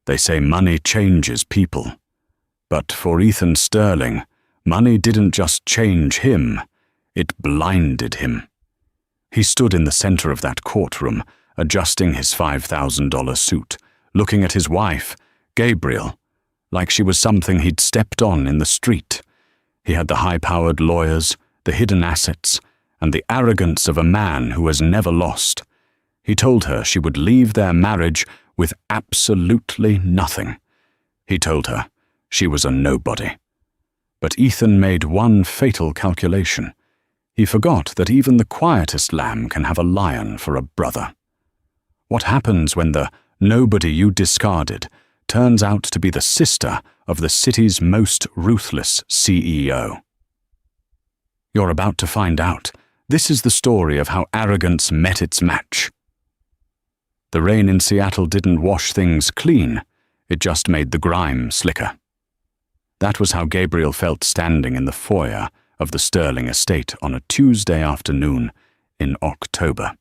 They say money changes people. But for Ethan Sterling, money didn't just change him, it blinded him. He stood in the center of that courtroom, adjusting his $5,000 suit, looking at his wife, Gabriel, like she was something he'd stepped on in the street. He had the high-powered lawyers, the hidden assets, and the arrogance of a man who has never lost. He told her she would leave their marriage with absolutely nothing. He told her she was a nobody. But Ethan made one fatal calculation. He forgot that even the quietest lamb can have a lion for a brother. What happens when the nobody you discarded turns out to be the sister of the city's most ruthless CEO? You're about to find out. This is the story of how arrogance met its match. The rain in Seattle didn't wash things clean, it just made the grime slicker. That was how Gabriel felt standing in the foyer of the Sterling estate on a Tuesday afternoon in October.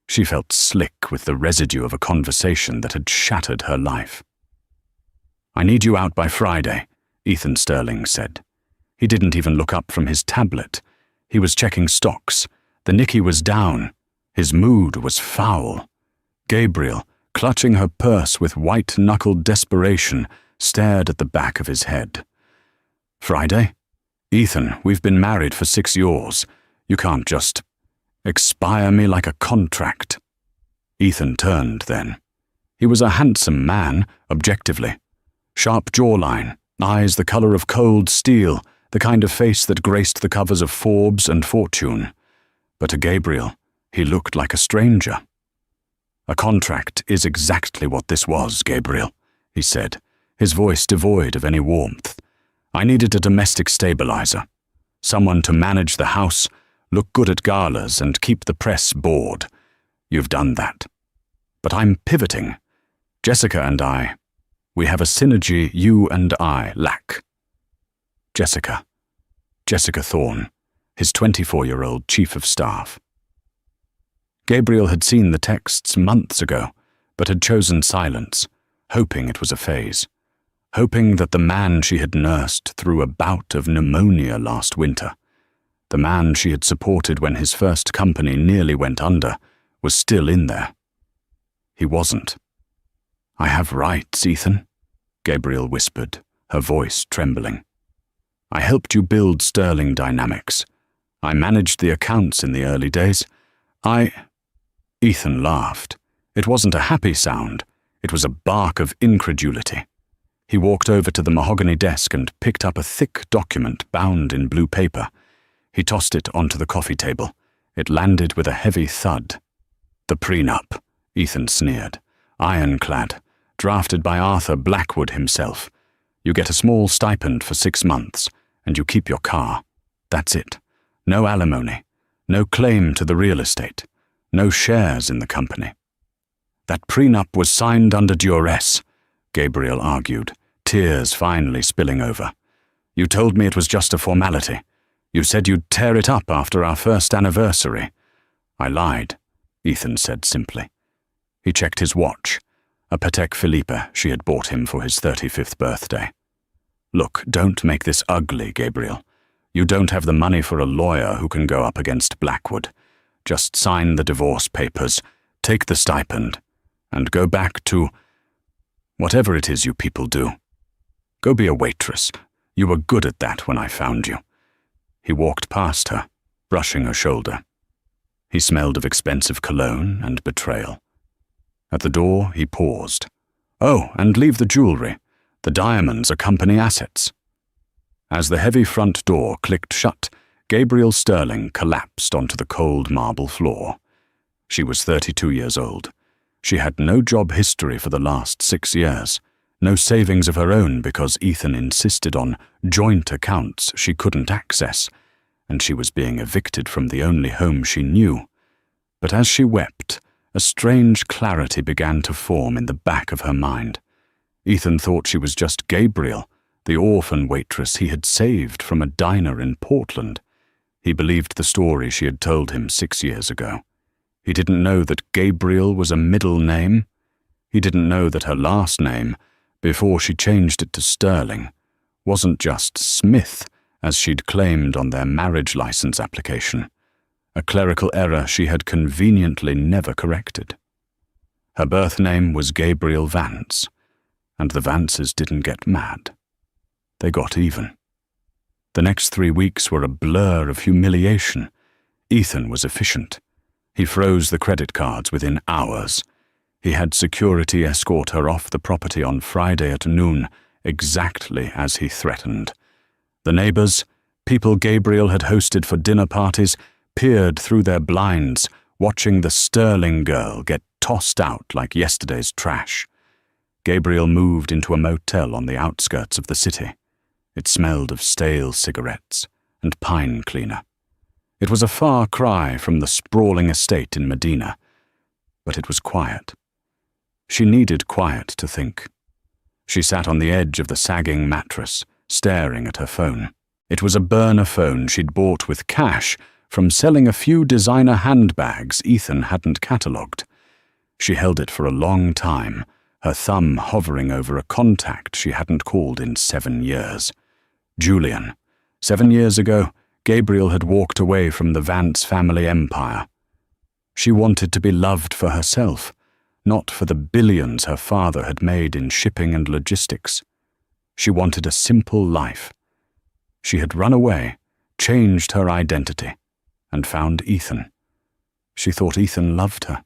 She felt slick with the residue of a conversation that had shattered her life. "I need you out by Friday," Ethan Sterling said. He didn't even look up from his tablet. He was checking stocks. The Nikkei was down. His mood was foul. Gabriel, clutching her purse with white-knuckled desperation, stared at the back of his head. "Friday? Ethan, we've been married for 6 years. You can't just expire me like a contract." Ethan turned then. He was a handsome man, objectively. Sharp jawline, eyes the color of cold steel, the kind of face that graced the covers of Forbes and Fortune. But to Gabriel, he looked like a stranger. "A contract is exactly what this was, Gabriel," he said, his voice devoid of any warmth. "I needed a domestic stabilizer, someone to manage the house, look good at galas, and keep the press bored. You've done that. But I'm pivoting. Jessica and I, we have a synergy you and I lack." Jessica Thorne, his 24-year-old chief of staff. Gabriel had seen the texts months ago, but had chosen silence, hoping it was a phase, hoping that the man she had nursed through a bout of pneumonia last winter, the man she had supported when his first company nearly went under, was still in there. He wasn't. "I have rights, Ethan," Gabriel whispered, her voice trembling. "I helped you build Sterling Dynamics. I managed the accounts in the early days. Ethan laughed. It wasn't a happy sound. It was a bark of incredulity. He walked over to the mahogany desk and picked up a thick document bound in blue paper. He tossed it onto the coffee table. It landed with a heavy thud. "The prenup," Ethan sneered. "Ironclad, drafted by Arthur Blackwood himself. You get a small stipend for 6 months, and you keep your car. That's it. No alimony, no claim to the real estate, no shares in the company." "That prenup was signed under duress," Gabriel argued, tears finally spilling over. "You told me it was just a formality. You said you'd tear it up after our first anniversary." "I lied," Ethan said simply. He checked his watch, a Patek Philippe she had bought him for his 35th birthday. "Look, don't make this ugly, Gabriel. You don't have the money for a lawyer who can go up against Blackwood. Just sign the divorce papers, take the stipend, and go back to whatever it is you people do. Go be a waitress. You were good at that when I found you." He walked past her, brushing her shoulder. He smelled of expensive cologne and betrayal. At the door, he paused. "Oh, and leave the jewelry. The diamonds are company assets." As the heavy front door clicked shut, Gabriel Sterling collapsed onto the cold marble floor. She was 32 years old. She had no job history for the last 6 years, no savings of her own because Ethan insisted on joint accounts she couldn't access, and she was being evicted from the only home she knew. But as she wept, a strange clarity began to form in the back of her mind. Ethan thought she was just Gabriel, the orphan waitress he had saved from a diner in Portland. He believed the story she had told him 6 years ago. He didn't know that Gabriel was a middle name. He didn't know that her last name, before she changed it to Sterling, wasn't just Smith, as she'd claimed on their marriage license application, a clerical error she had conveniently never corrected. Her birth name was Gabriel Vance, and the Vances didn't get mad. They got even. The next 3 weeks were a blur of humiliation. Ethan was efficient. He froze the credit cards within hours. He had security escort her off the property on Friday at noon, exactly as he threatened. The neighbors, people Gabriel had hosted for dinner parties, peered through their blinds, watching the Sterling girl get tossed out like yesterday's trash. Gabriel moved into a motel on the outskirts of the city. It smelled of stale cigarettes and pine cleaner. It was a far cry from the sprawling estate in Medina, but it was quiet. She needed quiet to think. She sat on the edge of the sagging mattress, staring at her phone. It was a burner phone she'd bought with cash from selling a few designer handbags Ethan hadn't catalogued. She held it for a long time, her thumb hovering over a contact she hadn't called in 7 years. Julian. 7 years ago, Gabriel had walked away from the Vance family empire. She wanted to be loved for herself, not for the billions her father had made in shipping and logistics. She wanted a simple life. She had run away, changed her identity, and found Ethan. She thought Ethan loved her.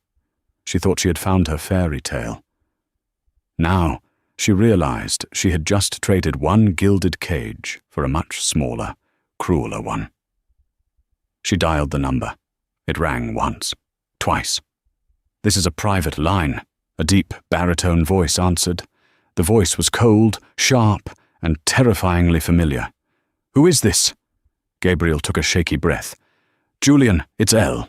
She thought she had found her fairy tale. Now, she realized she had just traded one gilded cage for a much smaller, crueler one. She dialed the number. It rang once, twice. "This is a private line," a deep baritone voice answered. The voice was cold, sharp, and terrifyingly familiar. "Who is this?" Gabriel took a shaky breath. "Julian, it's Elle."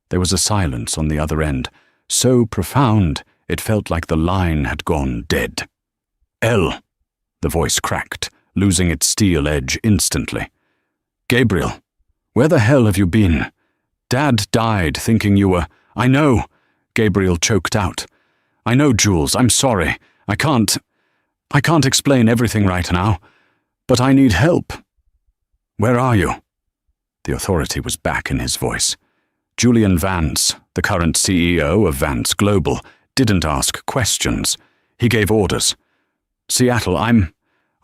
There was a silence on the other end, so profound it felt like the line had gone dead. "Elle," the voice cracked, losing its steel edge instantly. "Gabriel, where the hell have you been? Dad died thinking you were—" "I know," Gabriel choked out. "I know, Jules, I'm sorry. I can't explain everything right now, but I need help." "Where are you?" The authority was back in his voice. Julian Vance, the current CEO of Vance Global, didn't ask questions. He gave orders. "Seattle, I'm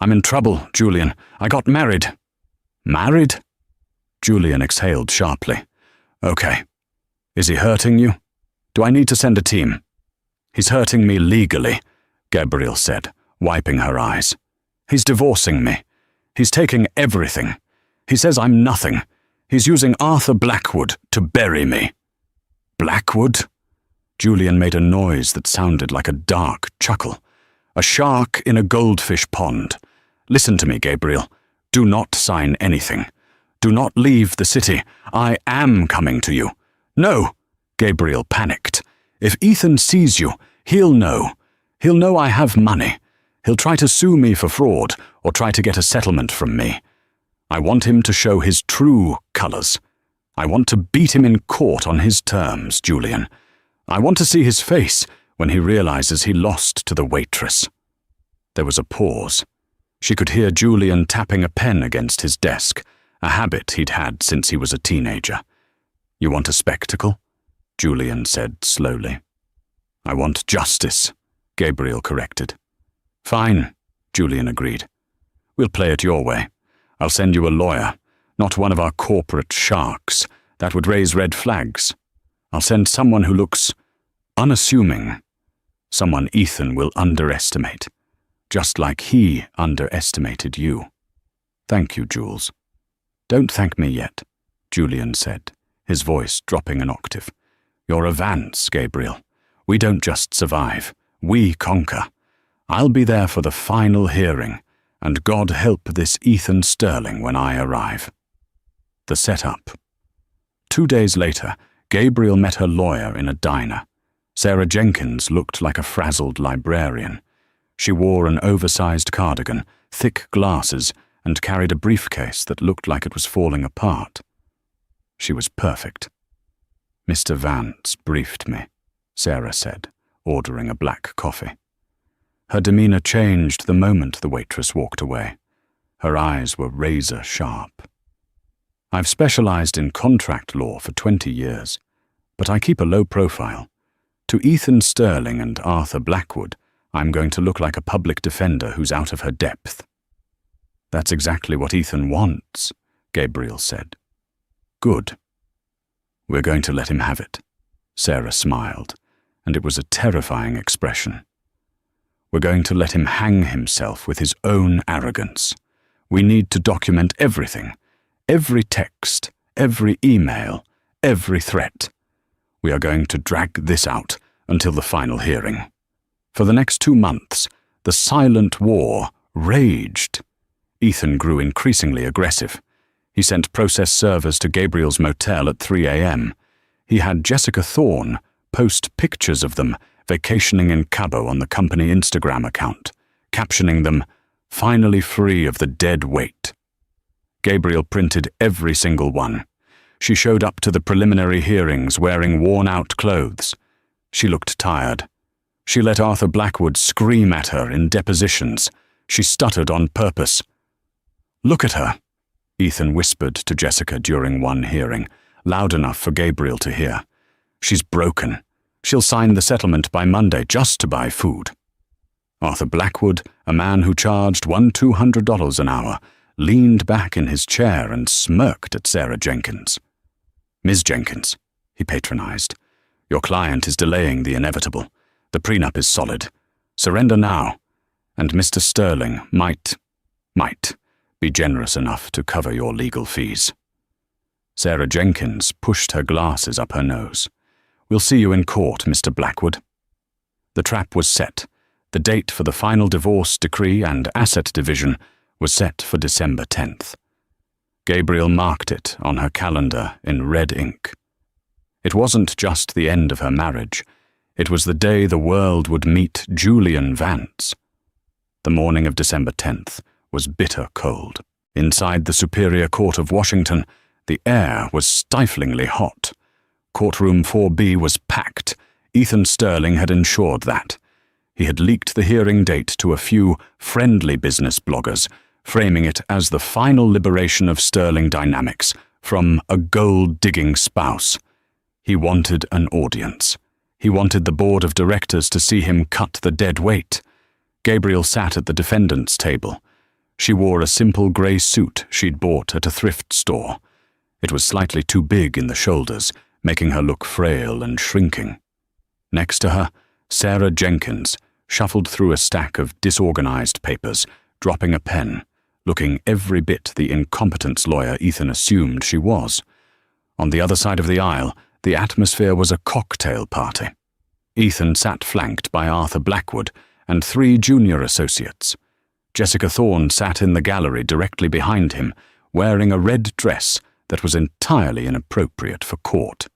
in trouble, Julian. I got married." "Married?" Julian exhaled sharply. "Okay. Is he hurting you? Do I need to send a team?" "He's hurting me legally," Gabriel said, wiping her eyes. "He's divorcing me. He's taking everything. He says I'm nothing. He's using Arthur Blackwood to bury me." "Blackwood?" Julian made a noise that sounded like a dark chuckle. "A shark in a goldfish pond. Listen to me, Gabriel. Do not sign anything. Do not leave the city. I am coming to you." "No!" Gabriel panicked. "If Ethan sees you, he'll know. He'll know I have money. He'll try to sue me for fraud or try to get a settlement from me. I want him to show his true colors. I want to beat him in court on his terms, Julian. I want to see his face when he realizes he lost to the waitress." There was a pause. She could hear Julian tapping a pen against his desk, a habit he'd had since he was a teenager. "You want a spectacle?" Julian said slowly. "I want justice," Gabriel corrected. "Fine," Julian agreed. "We'll play it your way. I'll send you a lawyer, not one of our corporate sharks. That would raise red flags. I'll send someone who looks unassuming, someone Ethan will underestimate, just like he underestimated you. Thank you, Jules." "Don't thank me yet," Julian said, his voice dropping an octave. "You're a Vance, Gabriel. We don't just survive, we conquer. I'll be there for the final hearing, and God help this Ethan Sterling when I arrive." The setup. 2 days later, Gabriel met her lawyer in a diner. Sarah Jenkins looked like a frazzled librarian. She wore an oversized cardigan, thick glasses, and carried a briefcase that looked like it was falling apart. She was perfect. "Mr. Vance briefed me," Sarah said, ordering a black coffee. Her demeanor changed the moment the waitress walked away. Her eyes were razor sharp. I've specialized in contract law for 20 years, but I keep a low profile. To Ethan Sterling and Arthur Blackwood, I'm going to look like a public defender who's out of her depth. That's exactly what Ethan wants, Gabriel said. Good. We're going to let him have it. Sarah smiled, and it was a terrifying expression. We're going to let him hang himself with his own arrogance. We need to document everything, every text, every email, every threat. We are going to drag this out until the final hearing. For the next 2 months, the silent war raged. Ethan grew increasingly aggressive. He sent process servers to Gabriel's motel at 3 a.m. He had Jessica Thorne post pictures of them vacationing in Cabo on the company Instagram account, captioning them, "Finally free of the dead weight." Gabriel printed every single one. She showed up to the preliminary hearings wearing worn-out clothes. She looked tired. She let Arthur Blackwood scream at her in depositions. She stuttered on purpose. "Look at her," Ethan whispered to Jessica during one hearing, loud enough for Gabriel to hear. "She's broken. She'll sign the settlement by Monday just to buy food." Arthur Blackwood, a man who charged $200 an hour, leaned back in his chair and smirked at Sarah Jenkins. "Ms. Jenkins," he patronized, "your client is delaying the inevitable. The prenup is solid. Surrender now, and Mr. Sterling might be generous enough to cover your legal fees." Sarah Jenkins pushed her glasses up her nose. "We'll see you in court, Mr. Blackwood." The trap was set. The date for the final divorce decree and asset division was set for December 10th. Gabriel marked it on her calendar in red ink. It wasn't just the end of her marriage. It was the day the world would meet Julian Vance. The morning of December 10th was bitter cold. Inside the Superior Court of Washington, the air was stiflingly hot. Courtroom 4B was packed. Ethan Sterling had ensured that. He had leaked the hearing date to a few friendly business bloggers, framing it as the final liberation of Sterling Dynamics from a gold-digging spouse. He wanted an audience. He wanted the board of directors to see him cut the dead weight. Gabriel sat at the defendant's table. She wore a simple grey suit she'd bought at a thrift store. It was slightly too big in the shoulders, making her look frail and shrinking. Next to her, Sarah Jenkins shuffled through a stack of disorganized papers, dropping a pen, looking every bit the incompetence lawyer Ethan assumed she was. On the other side of the aisle, the atmosphere was a cocktail party. Ethan sat flanked by Arthur Blackwood and 3 junior associates. Jessica Thorne sat in the gallery directly behind him, wearing a red dress that was entirely inappropriate for court.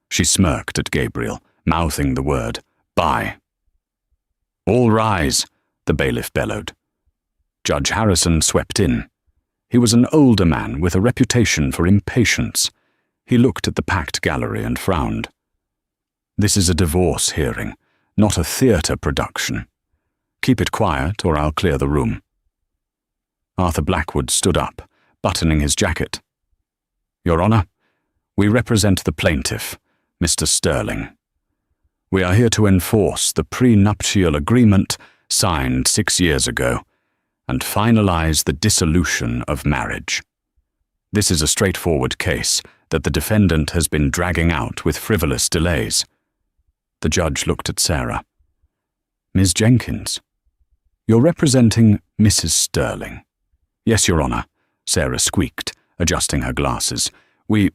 She smirked at Gabriel, mouthing the word, "Buy." "All rise," the bailiff bellowed. Judge Harrison swept in. He was an older man with a reputation for impatience. He looked at the packed gallery and frowned. "This is a divorce hearing, not a theatre production. Keep it quiet or I'll clear the room." Arthur Blackwood stood up, buttoning his jacket. "Your Honor, we represent the plaintiff, Mr. Sterling. We are here to enforce the prenuptial agreement signed 6 years ago and finalize the dissolution of marriage. This is a straightforward case that the defendant has been dragging out with frivolous delays." The judge looked at Sarah. "Ms. Jenkins, you're representing Mrs. Sterling." "Yes, Your Honor," Sarah squeaked, adjusting her glasses. We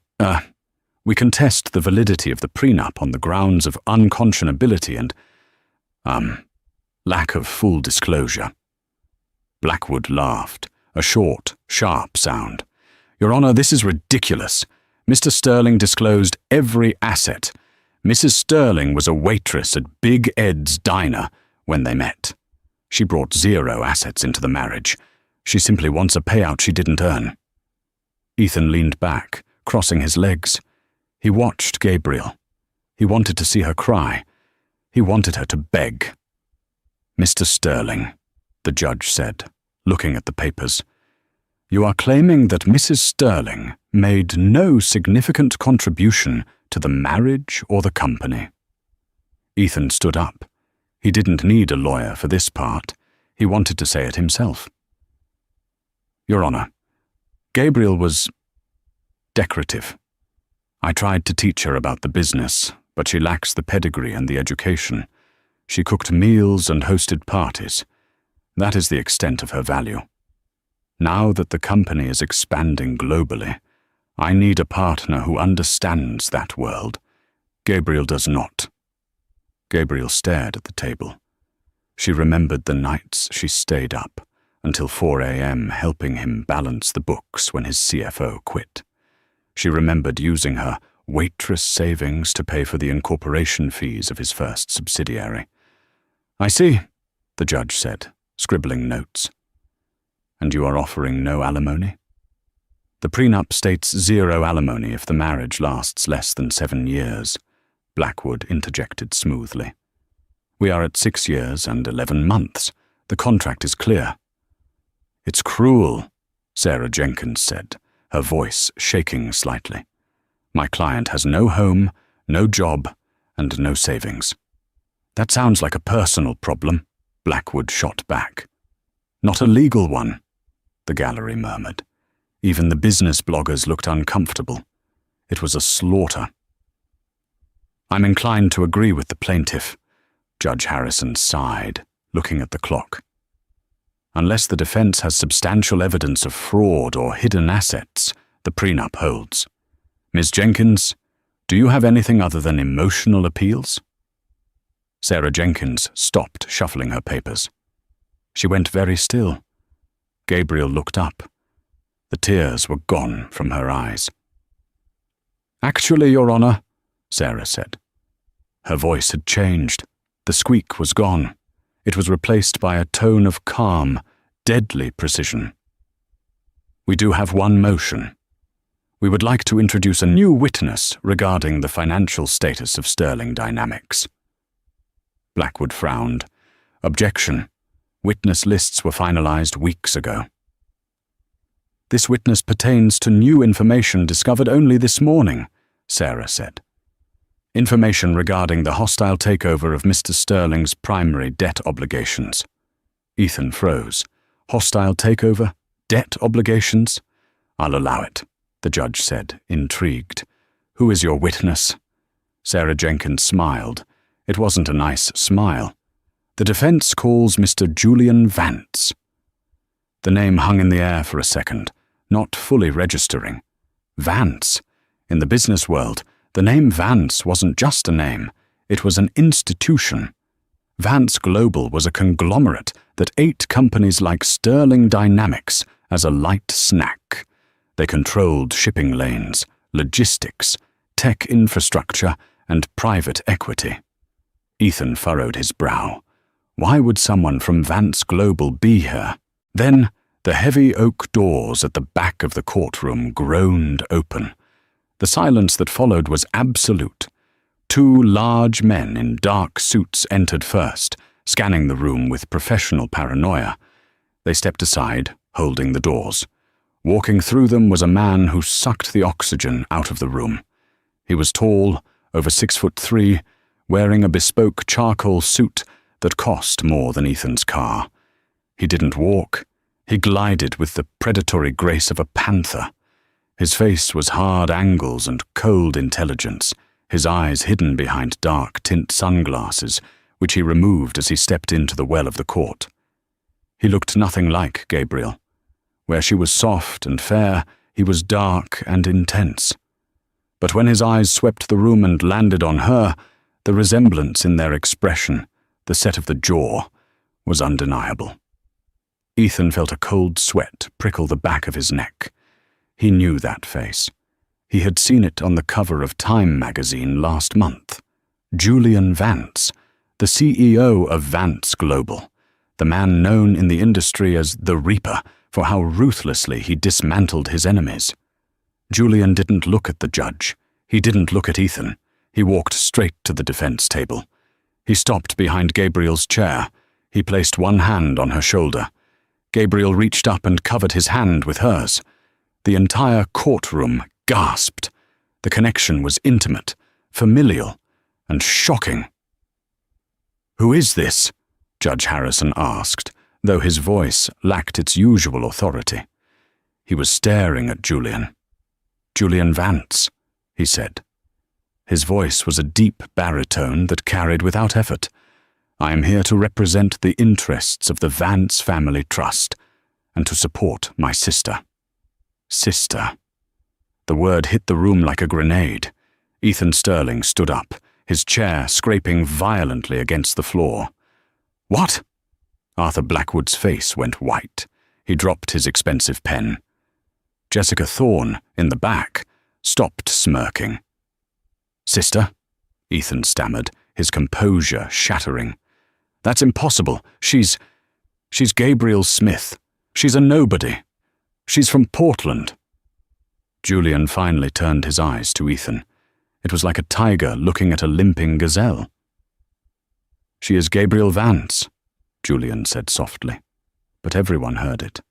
contest the validity of the prenup on the grounds of unconscionability and, lack of full disclosure." Blackwood laughed, a short, sharp sound. "Your Honor, this is ridiculous. Mr. Sterling disclosed every asset. Mrs. Sterling was a waitress at Big Ed's diner when they met. She brought 0 assets into the marriage. She simply wants a payout she didn't earn." Ethan leaned back, crossing his legs. He watched Gabriel. He wanted to see her cry. He wanted her to beg. "Mr. Sterling," the judge said, looking at the papers, "you are claiming that Mrs. Sterling made no significant contribution to the marriage or the company." Ethan stood up. He didn't need a lawyer for this part. He wanted to say it himself. "Your Honor, Gabriel was decorative. I tried to teach her about the business, but she lacks the pedigree and the education. She cooked meals and hosted parties. That is the extent of her value. Now that the company is expanding globally, I need a partner who understands that world. Gabriel does not." Gabriel stared at the table. She remembered the nights she stayed up until 4 a.m. helping him balance the books when his CFO quit. She remembered using her waitress savings to pay for the incorporation fees of his first subsidiary. "I see," the judge said, scribbling notes. "And you are offering no alimony?" "The prenup states 0 alimony if the marriage lasts less than 7 years, Blackwood interjected smoothly. "We are at 6 years and 11 months. The contract is clear." "It's cruel," Sarah Jenkins said, her voice shaking slightly. "My client has no home, no job, and no savings." "That sounds like a personal problem," Blackwood shot back. "Not a legal one," the gallery murmured. Even the business bloggers looked uncomfortable. It was a slaughter. "I'm inclined to agree with the plaintiff," Judge Harrison sighed, looking at the clock. "Unless the defense has substantial evidence of fraud or hidden assets, the prenup holds. Ms. Jenkins, do you have anything other than emotional appeals?" Sarah Jenkins stopped shuffling her papers. She went very still. Gabriel looked up. The tears were gone from her eyes. "Actually, Your Honor," Sarah said. Her voice had changed. The squeak was gone. It was replaced by a tone of calm, deadly precision. "We do have one motion. We would like to introduce a new witness regarding the financial status of Sterling Dynamics." Blackwood frowned. "Objection. Witness lists were finalized weeks ago." "This witness pertains to new information discovered only this morning," Sarah said. "Information regarding the hostile takeover of Mr. Sterling's primary debt obligations." Ethan froze. "Hostile takeover? Debt obligations?" "I'll allow it," the judge said, intrigued. "Who is your witness?" Sarah Jenkins smiled. It wasn't a nice smile. "The defense calls Mr. Julian Vance." The name hung in the air for a second, not fully registering. Vance. In the business world, the name Vance wasn't just a name, it was an institution. Vance Global was a conglomerate that ate companies like Sterling Dynamics as a light snack. They controlled shipping lanes, logistics, tech infrastructure, and private equity. Ethan furrowed his brow. Why would someone from Vance Global be here? Then, the heavy oak doors at the back of the courtroom groaned open. The silence that followed was absolute. 2 large men in dark suits entered first, scanning the room with professional paranoia. They stepped aside, holding the doors. Walking through them was a man who sucked the oxygen out of the room. He was tall, over 6'3", wearing a bespoke charcoal suit that cost more than Ethan's car. He didn't walk. He glided with the predatory grace of a panther. His face was hard angles and cold intelligence, his eyes hidden behind dark tint sunglasses, which he removed as he stepped into the well of the court. He looked nothing like Gabriel. Where she was soft and fair, he was dark and intense. But when his eyes swept the room and landed on her, the resemblance in their expression, the set of the jaw, was undeniable. Ethan felt a cold sweat prickle the back of his neck. He knew that face. He had seen it on the cover of Time magazine last month. Julian Vance, the CEO of Vance Global, the man known in the industry as the Reaper for how ruthlessly he dismantled his enemies. Julian didn't look at the judge. He didn't look at Ethan. He walked straight to the defense table. He stopped behind Gabriel's chair. He placed one hand on her shoulder. Gabriel reached up and covered his hand with hers. The entire courtroom gasped. The connection was intimate, familial, and shocking. "Who is this?" Judge Harrison asked, though his voice lacked its usual authority. He was staring at Julian. "Julian Vance," he said. His voice was a deep baritone that carried without effort. "I am here to represent the interests of the Vance Family Trust and to support my sister." Sister. The word hit the room like a grenade. Ethan Sterling stood up, his chair scraping violently against the floor. "What?" Arthur Blackwood's face went white. He dropped his expensive pen. Jessica Thorne, in the back, stopped smirking. "Sister?" Ethan stammered, his composure shattering. "That's impossible. She's Gabriel Smith. She's a nobody. She's from Portland." Julian finally turned his eyes to Ethan. It was like a tiger looking at a limping gazelle. "She is Gabriel Vance," Julian said softly, but everyone heard it.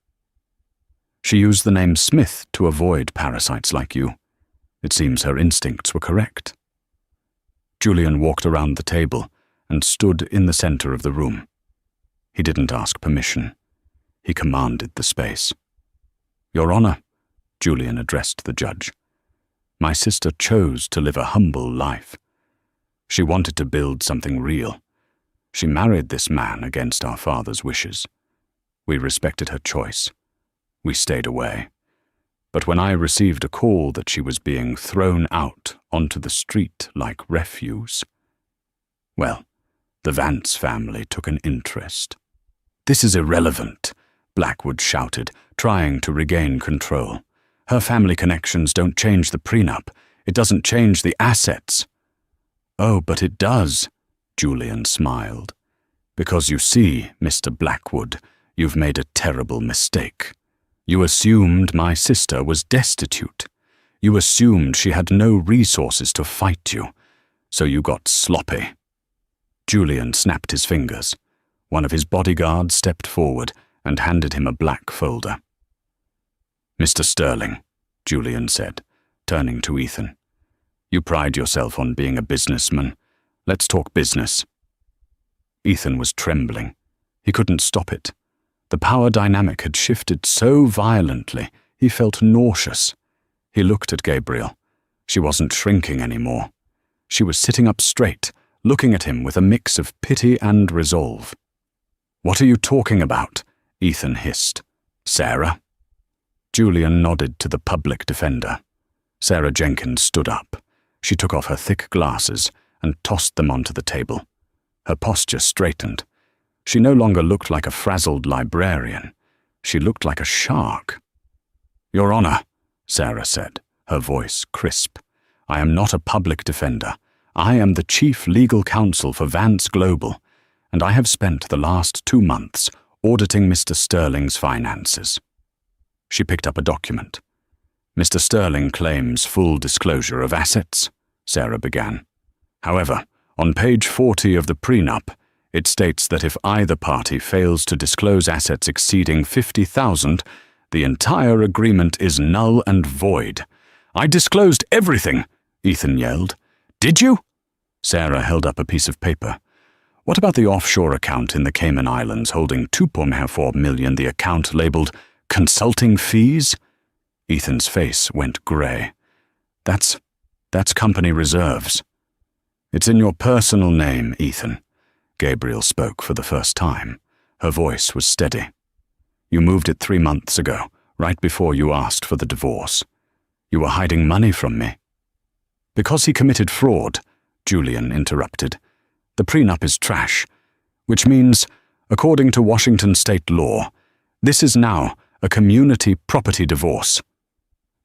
"She used the name Smith to avoid parasites like you. It seems her instincts were correct." Julian walked around the table and stood in the center of the room. He didn't ask permission. He commanded the space. "Your Honor," Julian addressed the judge, "my sister chose to live a humble life. She wanted to build something real. She married this man against our father's wishes. We respected her choice. We stayed away. But when I received a call that she was being thrown out onto the street like refuse, well, the Vance family took an interest." "This is irrelevant," Blackwood shouted, trying to regain control. "Her family connections don't change the prenup. It doesn't change the assets." "Oh, but it does," Julian smiled. "Because you see, Mr. Blackwood, you've made a terrible mistake. You assumed my sister was destitute. You assumed she had no resources to fight you, so you got sloppy." Julian snapped his fingers. One of his bodyguards stepped forward and handed him a black folder. "Mr. Sterling," Julian said, turning to Ethan, "you pride yourself on being a businessman. Let's talk business." Ethan was trembling. He couldn't stop it. The power dynamic had shifted so violently, he felt nauseous. He looked at Gabriel. She wasn't shrinking anymore. She was sitting up straight, looking at him with a mix of pity and resolve. "What are you talking about?" Ethan hissed. "Sarah?" Julian nodded to the public defender. Sarah Jenkins stood up. She took off her thick glasses and tossed them onto the table. Her posture straightened. She no longer looked like a frazzled librarian. She looked like a shark. "Your Honor," Sarah said, her voice crisp, "I am not a public defender. I am the Chief Legal Counsel for Vance Global, and I have spent the last 2 months auditing Mr. Sterling's finances." She picked up a document. "Mr. Sterling claims full disclosure of assets," Sarah began. "However, on page 40 of the prenup, it states that if either party fails to disclose assets exceeding $50,000, the entire agreement is null and void." "I disclosed everything," Ethan yelled. "Did you?" Sarah held up a piece of paper. "What about the offshore account in the Cayman Islands holding $2.4 million, the account labeled consulting fees?" Ethan's face went gray. That's company reserves." "It's in your personal name, Ethan." Gabriel spoke for the first time. Her voice was steady. "You moved it 3 months ago, right before you asked for the divorce. You were hiding money from me." "Because he committed fraud," Julian interrupted. "The prenup is trash, which means, according to Washington state law, this is now a community property divorce.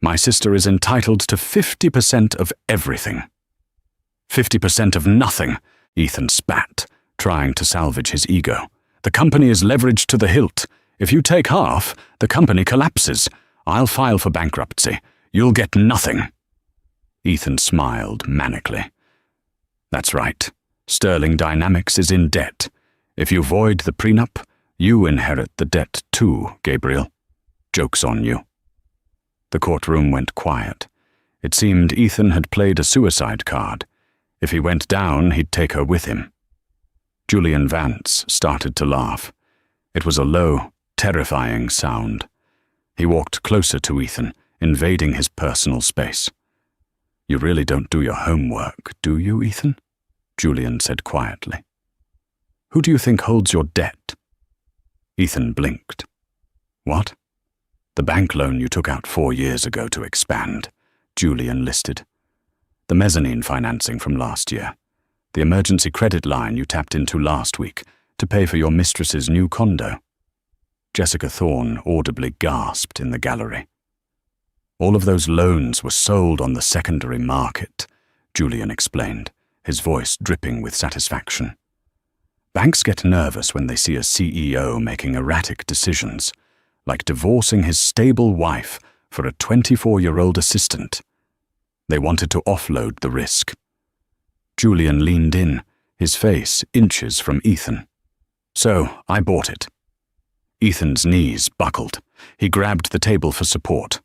My sister is entitled to 50% of everything." "50% of nothing," Ethan spat, trying to salvage his ego. "The company is leveraged to the hilt. If you take half, the company collapses. I'll file for bankruptcy. You'll get nothing." Ethan smiled manically. "That's right," Sterling Dynamics is in debt. If you void the prenup, you inherit the debt too, Gabriel. Joke's on you." The courtroom went quiet. It seemed Ethan had played a suicide card. If he went down, he'd take her with him. Julian Vance started to laugh. It was a low, terrifying sound. He walked closer to Ethan, invading his personal space. "You really don't do your homework, do you, Ethan?" Julian said quietly. "Who do you think holds your debt?" Ethan blinked. "What?" "The bank loan you took out 4 years ago to expand," Julian listed. "The mezzanine financing from last year. The emergency credit line you tapped into last week to pay for your mistress's new condo." Jessica Thorne audibly gasped in the gallery. "All of those loans were sold on the secondary market," Julian explained, his voice dripping with satisfaction. "Banks get nervous when they see a CEO making erratic decisions, like divorcing his stable wife for a 24-year-old assistant. They wanted to offload the risk." Julian leaned in, his face inches from Ethan. "So, I bought it." Ethan's knees buckled. He grabbed the table for support.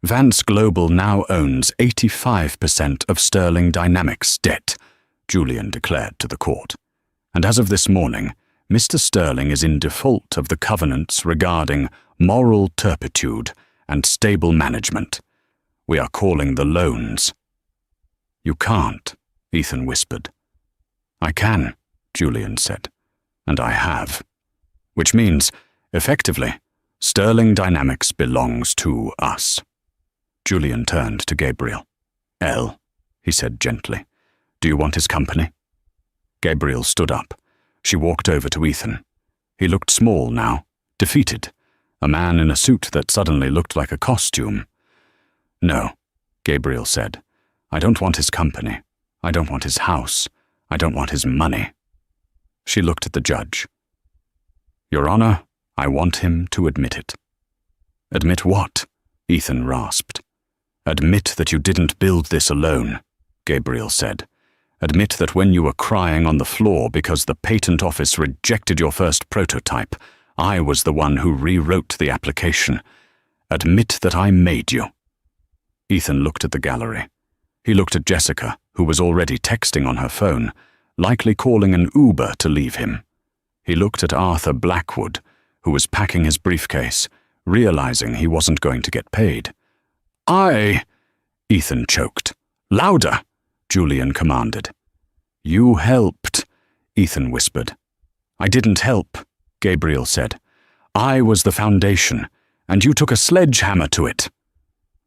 "Vance Global now owns 85% of Sterling Dynamics' debt," Julian declared to the court. "And as of this morning, Mr. Sterling is in default of the covenants regarding moral turpitude and stable management. We are calling the loans." "You can't," Ethan whispered. "I can," Julian said, "and I have. Which means, effectively, Sterling Dynamics belongs to us." Julian turned to Gabriel. "Elle," he said gently, "do you want his company?" Gabriel stood up. She walked over to Ethan. He looked small now, defeated, a man in a suit that suddenly looked like a costume. "No," Gabriel said. "I don't want his company. I don't want his house. I don't want his money." She looked at the judge. "Your Honor, I want him to admit it." "Admit what?" Ethan rasped. "Admit that you didn't build this alone," Gabriel said. "Admit that when you were crying on the floor because the patent office rejected your first prototype, I was the one who rewrote the application. Admit that I made you." Ethan looked at the gallery. He looked at Jessica, who was already texting on her phone, likely calling an Uber to leave him. He looked at Arthur Blackwood, who was packing his briefcase, realizing he wasn't going to get paid. Ethan choked. "Louder," Julian commanded. "You helped," Ethan whispered. "I didn't help," Gabriel said. "I was the foundation, and you took a sledgehammer to it."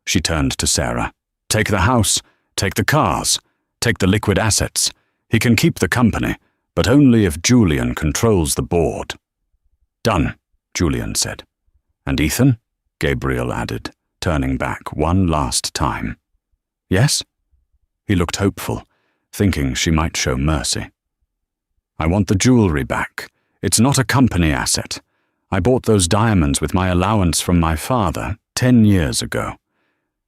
She turned to Sarah. "Take the house, take the cars, take the liquid assets. He can keep the company, but only if Julian controls the board." "Done," Julian said. "And Ethan?" Gabriel added, turning back one last time. "Yes?" He looked hopeful, thinking she might show mercy. "I want the jewelry back. It's not a company asset. I bought those diamonds with my allowance from my father 10 years ago."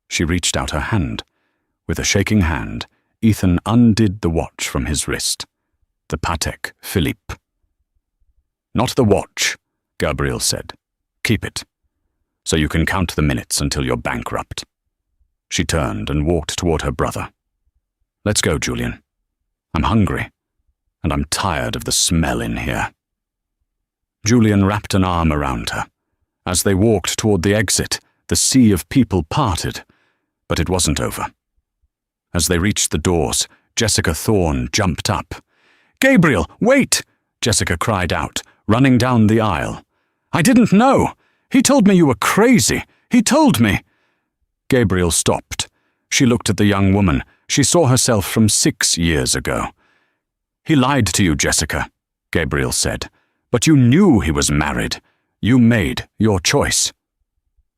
She reached out her hand. With a shaking hand, Ethan undid the watch from his wrist. The Patek Philippe. "Not the watch," Gabriel said. "Keep it, so you can count the minutes until you're bankrupt." She turned and walked toward her brother. "Let's go, Julian. I'm hungry, and I'm tired of the smell in here." Julian wrapped an arm around her. As they walked toward the exit, the sea of people parted, but it wasn't over. As they reached the doors, Jessica Thorne jumped up. "Gabriel, wait!" Jessica cried out, running down the aisle. "I didn't know! He told me you were crazy! He told me!" Gabriel stopped. She looked at the young woman. She saw herself from 6 years ago. "He lied to you, Jessica," Gabriel said. "But you knew he was married. You made your choice."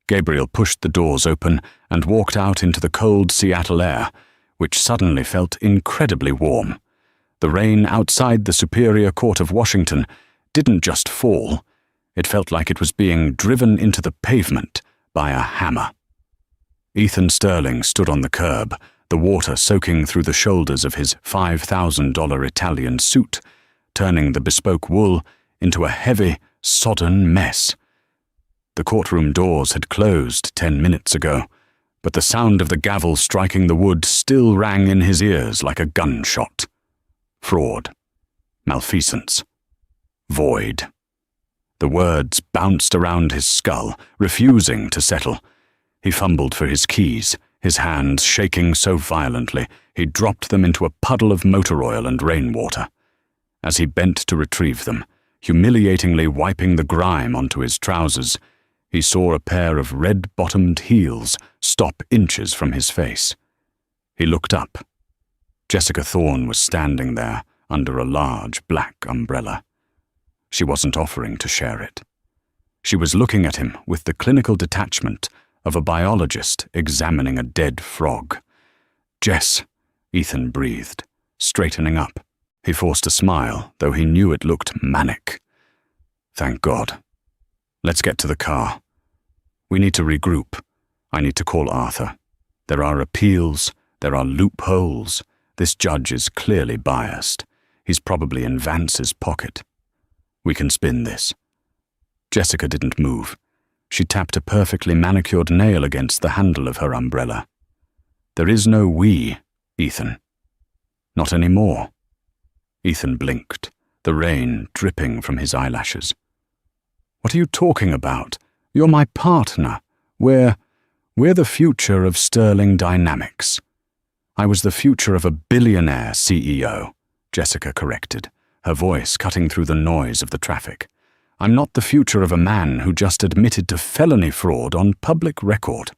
Gabriel pushed the doors open and walked out into the cold Seattle air, which suddenly felt incredibly warm. The rain outside the Superior Court of Washington didn't just fall. It felt like it was being driven into the pavement by a hammer. Ethan Sterling stood on the curb, the water soaking through the shoulders of his $5,000 Italian suit, turning the bespoke wool into a heavy, sodden mess. The courtroom doors had closed 10 minutes ago, but the sound of the gavel striking the wood still rang in his ears like a gunshot. Fraud. Malfeasance. Void. The words bounced around his skull, refusing to settle. He fumbled for his keys, his hands shaking so violently he dropped them into a puddle of motor oil and rainwater. As he bent to retrieve them, humiliatingly wiping the grime onto his trousers, he saw a pair of red-bottomed heels stop inches from his face. He looked up. Jessica Thorne was standing there under a large black umbrella. She wasn't offering to share it. She was looking at him with the clinical detachment of a biologist examining a dead frog. "Jess," Ethan breathed, straightening up. He forced a smile, though he knew it looked manic. "Thank God. Let's get to the car. We need to regroup. I need to call Arthur. There are appeals, there are loopholes. This judge is clearly biased. He's probably in Vance's pocket. We can spin this." Jessica didn't move. She tapped a perfectly manicured nail against the handle of her umbrella. "There is no we, Ethan. Not anymore." Ethan blinked, the rain dripping from his eyelashes. "What are you talking about? You're my partner. We're the future of Sterling Dynamics." "I was the future of a billionaire CEO," Jessica corrected, her voice cutting through the noise of the traffic. "I'm not the future of a man who just admitted to felony fraud on public record."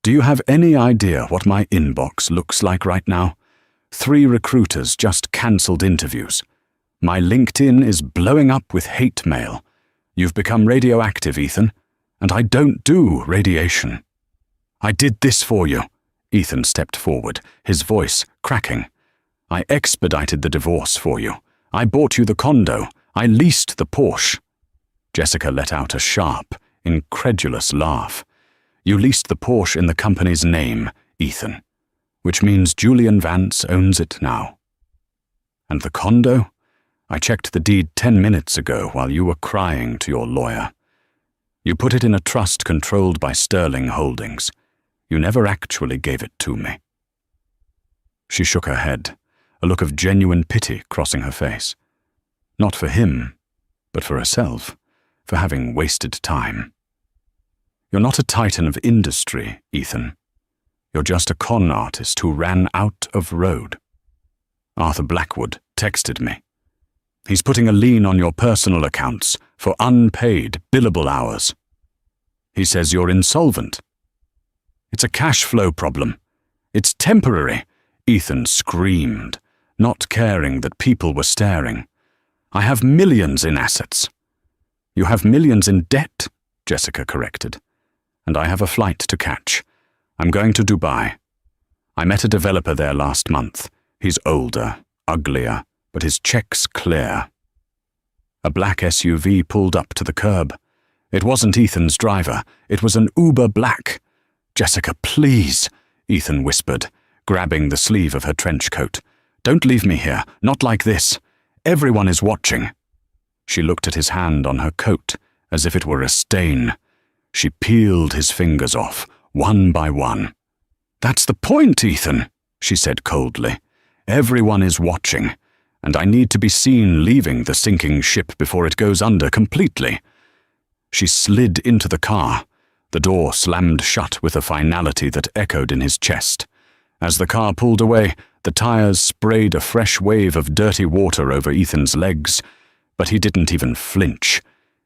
"Do you have any idea what my inbox looks like right now? 3 recruiters just cancelled interviews. My LinkedIn is blowing up with hate mail. You've become radioactive, Ethan, and I don't do radiation." "I did this for you." Ethan stepped forward, his voice cracking. "I expedited the divorce for you. I bought you the condo. I leased the Porsche." Jessica let out a sharp, incredulous laugh. "You leased the Porsche in the company's name, Ethan, which means Julian Vance owns it now." "And the condo? I checked the deed 10 minutes ago while you were crying to your lawyer. You put it in a trust controlled by Sterling Holdings. You never actually gave it to me." She shook her head, a look of genuine pity crossing her face. Not for him, but for herself, for having wasted time. "You're not a titan of industry, Ethan. You're just a con artist who ran out of road. Arthur Blackwood texted me. He's putting a lien on your personal accounts for unpaid billable hours. He says you're insolvent. It's a cash flow problem. It's temporary," Ethan screamed, not caring that people were staring. "I have millions in assets." "You have millions in debt," Jessica corrected. "And I have a flight to catch. I'm going to Dubai. I met a developer there last month. He's older, uglier, but his check's clear." A black SUV pulled up to the curb. It wasn't Ethan's driver. It was an Uber Black. "Jessica, please," Ethan whispered, grabbing the sleeve of her trench coat. "Don't leave me here, not like this. Everyone is watching." She looked at his hand on her coat as if it were a stain. She peeled his fingers off, one by one. "That's the point, Ethan," she said coldly. "Everyone is watching, and I need to be seen leaving the sinking ship before it goes under completely." She slid into the car. The door slammed shut with a finality that echoed in his chest. As the car pulled away, the tires sprayed a fresh wave of dirty water over Ethan's legs, but he didn't even flinch.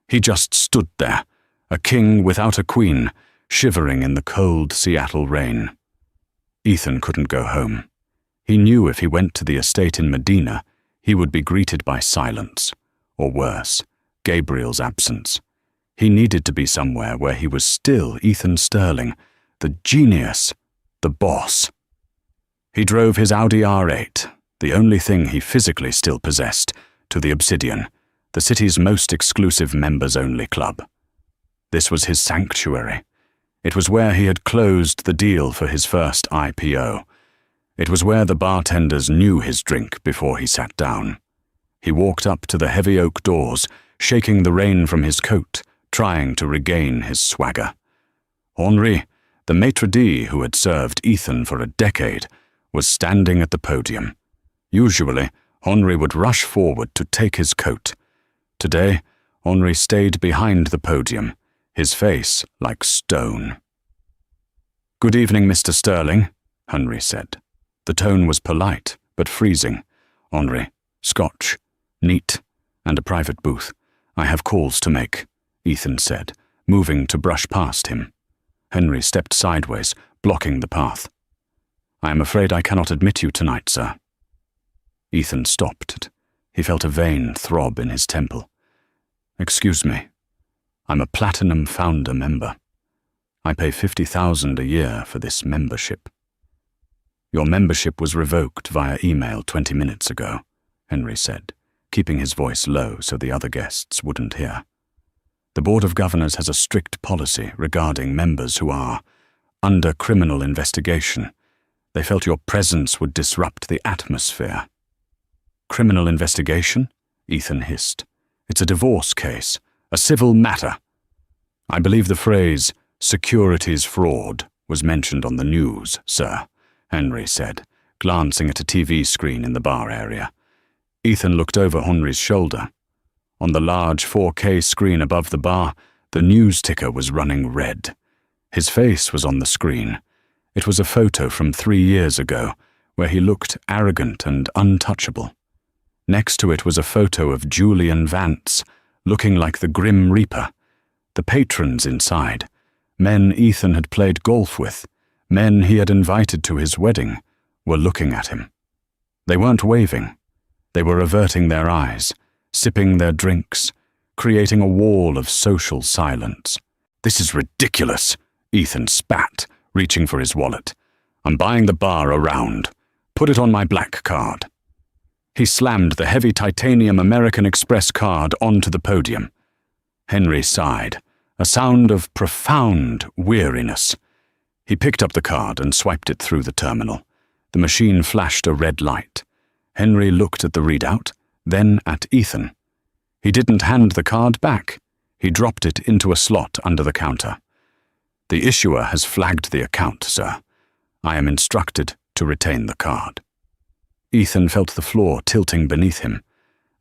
He just stood there, a king without a queen, shivering in the cold Seattle rain. Ethan couldn't go home. He knew if he went to the estate in Medina, he would be greeted by silence, or worse, Gabriel's absence. He needed to be somewhere where he was still Ethan Sterling, the genius, the boss. He drove his Audi R8, the only thing he physically still possessed, to the Obsidian, the city's most exclusive members-only club. This was his sanctuary. It was where he had closed the deal for his first IPO. It was where the bartenders knew his drink before he sat down. He walked up to the heavy oak doors, shaking the rain from his coat, trying to regain his swagger. Henri, the maitre d' who had served Ethan for a decade, was standing at the podium. Usually, Henri would rush forward to take his coat. Today, Henri stayed behind the podium, his face like stone. "Good evening, Mr. Sterling," Henri said. The tone was polite, but freezing. "Henri, Scotch, neat, and a private booth. I have calls to make," Ethan said, moving to brush past him. Henri stepped sideways, blocking the path. "I am afraid I cannot admit you tonight, sir." Ethan stopped. He felt a vein throb in his temple. "Excuse me. I'm a Platinum Founder member. I pay $50,000 a year for this membership." "Your membership was revoked via email 20 minutes ago," Henri said, keeping his voice low so the other guests wouldn't hear. "The Board of Governors has a strict policy regarding members who are under criminal investigation. They felt your presence would disrupt the atmosphere." "Criminal investigation?" Ethan hissed. "It's a divorce case, a civil matter." "I believe the phrase, securities fraud, was mentioned on the news, sir," Henri said, glancing at a TV screen in the bar area. Ethan looked over Henri's shoulder. On the large 4K screen above the bar, the news ticker was running red. His face was on the screen. It was a photo from 3 years ago, where he looked arrogant and untouchable. Next to it was a photo of Julian Vance, looking like the Grim Reaper. The patrons inside, men Ethan had played golf with, men he had invited to his wedding, were looking at him. They weren't waving. They were averting their eyes, sipping their drinks, creating a wall of social silence. "This is ridiculous," Ethan spat, reaching for his wallet. "I'm buying the bar a round. Put it on my black card." He slammed the heavy titanium American Express card onto the podium. Henri sighed, a sound of profound weariness. He picked up the card and swiped it through the terminal. The machine flashed a red light. Henri looked at the readout, then at Ethan. He didn't hand the card back. He dropped it into a slot under the counter. "The issuer has flagged the account, sir. I am instructed to retain the card." Ethan felt the floor tilting beneath him.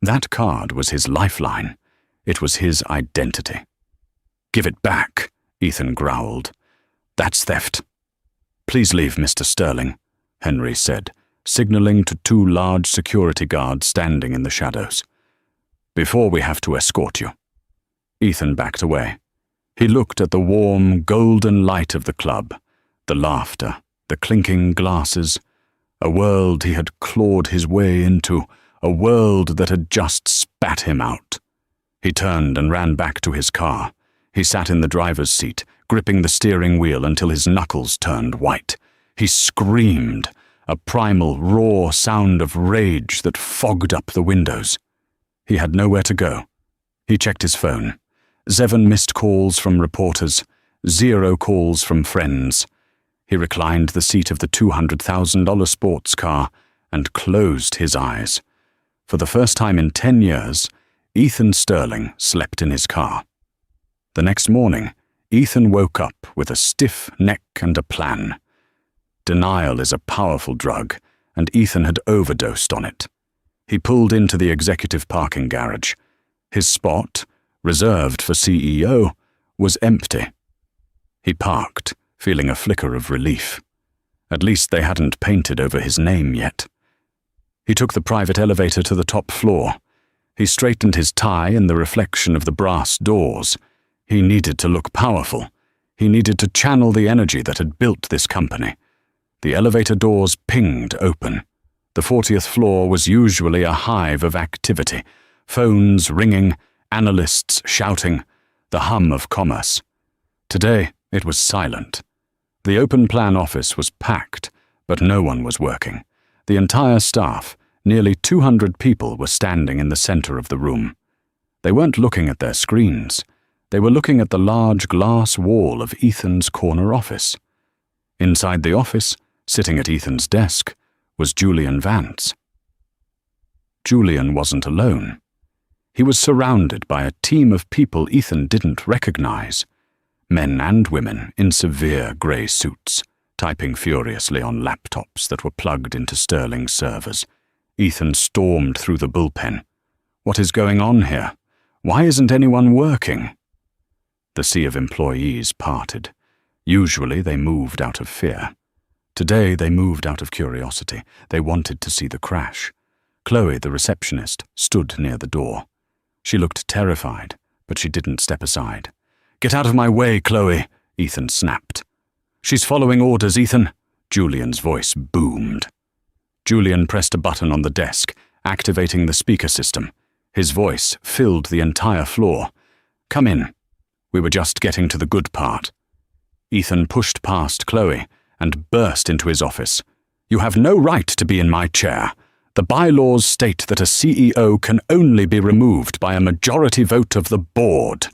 That card was his lifeline. It was his identity. "Give it back," Ethan growled. "That's theft." "Please leave, Mr. Sterling," Henri said, signaling to 2 large security guards standing in the shadows. "Before we have to escort you." Ethan backed away. He looked at the warm, golden light of the club, the laughter, the clinking glasses, a world he had clawed his way into, a world that had just spat him out. He turned and ran back to his car. He sat in the driver's seat, gripping the steering wheel until his knuckles turned white. He screamed, a primal, raw sound of rage that fogged up the windows. He had nowhere to go. He checked his phone. 7 missed calls from reporters, 0 calls from friends. He reclined the seat of the $200,000 sports car and closed his eyes. For the first time in 10 years, Ethan Sterling slept in his car. The next morning, Ethan woke up with a stiff neck and a plan. Denial is a powerful drug, and Ethan had overdosed on it. He pulled into the executive parking garage. His spot, reserved for CEO, was empty. He parked, feeling a flicker of relief. At least they hadn't painted over his name yet. He took the private elevator to the top floor. He straightened his tie in the reflection of the brass doors. He needed to look powerful. He needed to channel the energy that had built this company. The elevator doors pinged open. The 40th floor was usually a hive of activity, phones ringing, analysts shouting, the hum of commerce. Today, it was silent. The open plan office was packed, but no one was working. The entire staff, nearly 200 people, were standing in the center of the room. They weren't looking at their screens. They were looking at the large glass wall of Ethan's corner office. Inside the office, sitting at Ethan's desk, was Julian Vance. Julian wasn't alone. He was surrounded by a team of people Ethan didn't recognize. Men and women in severe grey suits, typing furiously on laptops that were plugged into Sterling servers. Ethan stormed through the bullpen. What is going on here? Why isn't anyone working? The sea of employees parted. Usually they moved out of fear. Today they moved out of curiosity. They wanted to see the crash. Chloe, the receptionist, stood near the door. She looked terrified, but she didn't step aside. "Get out of my way, Chloe," Ethan snapped. "She's following orders, Ethan," Julian's voice boomed. Julian pressed a button on the desk, activating the speaker system. His voice filled the entire floor. "Come in. We were just getting to the good part." Ethan pushed past Chloe and burst into his office. "You have no right to be in my chair. The bylaws state that a CEO can only be removed by a majority vote of the board."